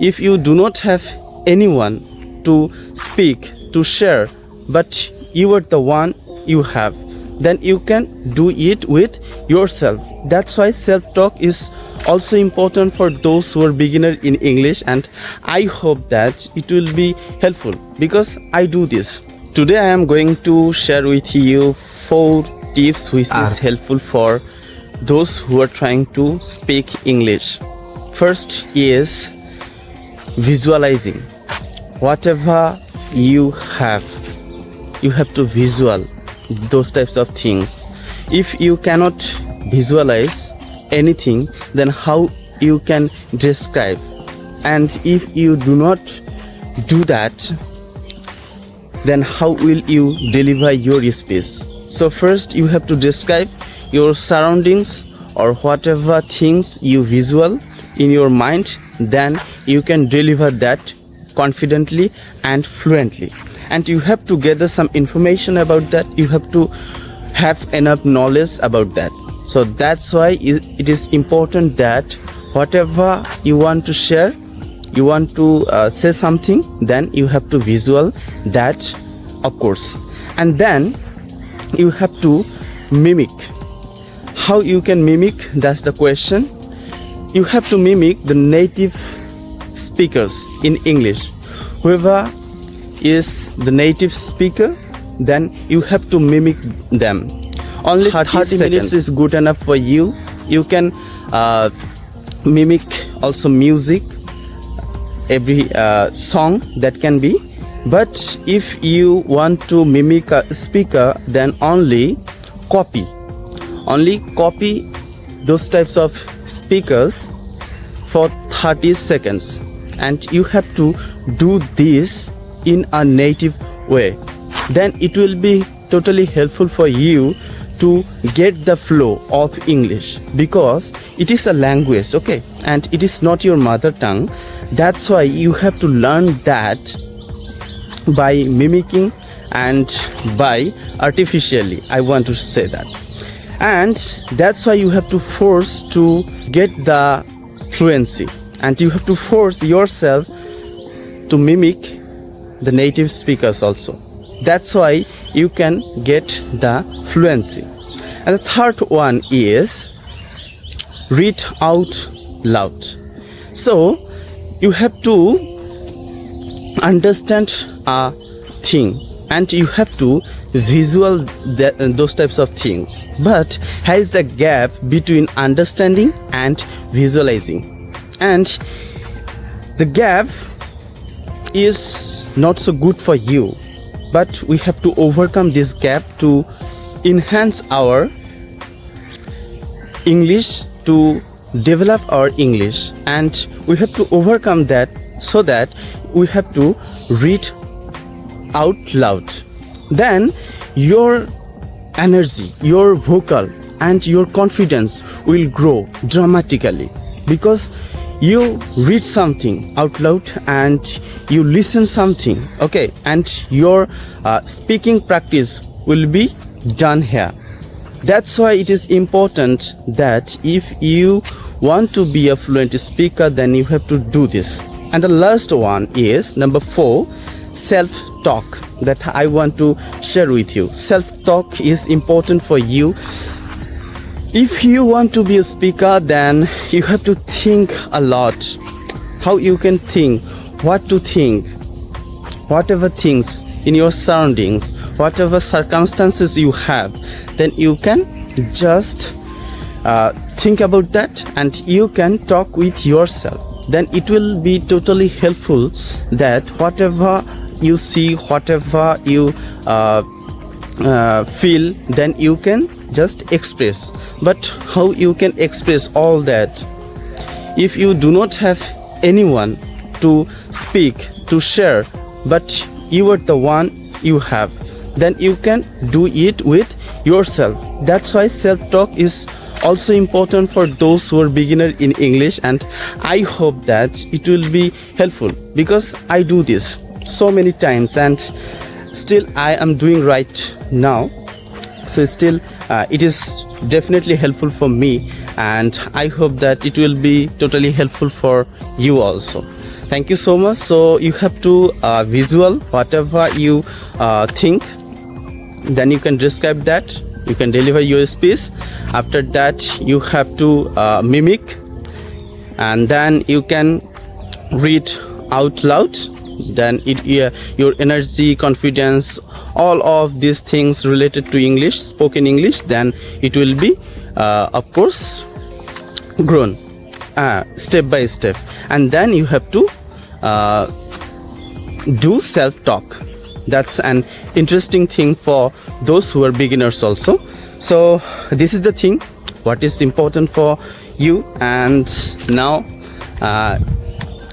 if you do not have anyone to speak, to share, but you are the one you have, then you can do it with yourself. That's why self-talk is also important for those who are beginner in English, and I hope that it will be helpful because I do this. Today I am going to share with you 4 tips which is helpful for those who are trying to speak English. First is visualizing. Whatever you have to visual those types of things. If you cannot visualize anything, then how you can describe? And if you do not do that, then how will you deliver your speech? So first you have to describe your surroundings or whatever things you visual in your mind, then you can deliver that confidently and fluently. And you have to gather some information about that. You have to have enough knowledge about that. So that's why it is important that whatever you want to share, you want to say something, then you have to visual that, of course. And then you have to mimic. How you can mimic? That's the question. You have to mimic the native speakers in English. Whoever is the native speaker, then you have to mimic them. Only 30 minutes is good enough for you. You can mimic also music, every song that can be. But if you want to mimic a speaker, then only copy those types of speakers for 30 seconds. And you have to do this in a native way. Then it will be totally helpful for you to get the flow of English, because it is a language, okay, and it is not your mother tongue. That's why you have to learn that by mimicking and by artificially, I want to say that. And that's why you have to force to get the fluency, and you have to force yourself to mimic the native speakers also. That's why you can get the fluency. And the third one is read out loud. So you have to understand a thing and you have to visual those types of things, but has the gap between understanding and visualizing, and the gap is not so good for you. But we have to overcome this gap to enhance our English, to develop our English, and we have to overcome that so that we have to read out loud. Then your energy, your vocal and your confidence will grow dramatically, because you read something out loud and you listen something, okay, and your speaking practice will be done here. That's why it is important that if you want to be a fluent speaker, then you have to do this. And the last one is number 4, self-talk, that I want to share with you. Self-talk is important for you. If you want to be a speaker, then you have to think a lot. How you can think, what to think, whatever things in your surroundings, whatever circumstances you have, then you can just think about that and you can talk with yourself. Then it will be totally helpful that whatever you see, whatever you feel, then you can just express. But how you can express all that if you do not have anyone to speak, to share, but you are the one you have, then you can do it with yourself. That's why self-talk is also important for those who are beginner in English, and I hope that it will be helpful, because I do this so many times and still I am doing right now. So still it is definitely helpful for me, and I hope that it will be totally helpful for you also. Thank you so much. So you have to visual whatever you think, then you can describe that, you can deliver your speech. After that you have to mimic, and then you can read out loud. Then your energy, confidence, all of these things related to English, spoken English, then it will be of course grown step by step. And then you have to do self-talk. That's an interesting thing for those who are beginners also. So this is the thing what is important for you. And now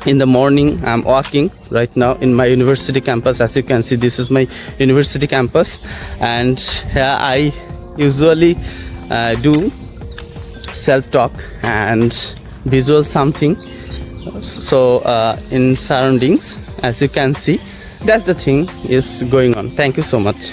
in the morning I'm walking right now in my university campus. As you can see, this is my university campus, and here I usually do self-talk and visual something. So in surroundings, as you can see, that's the thing is going on. Thank you so much.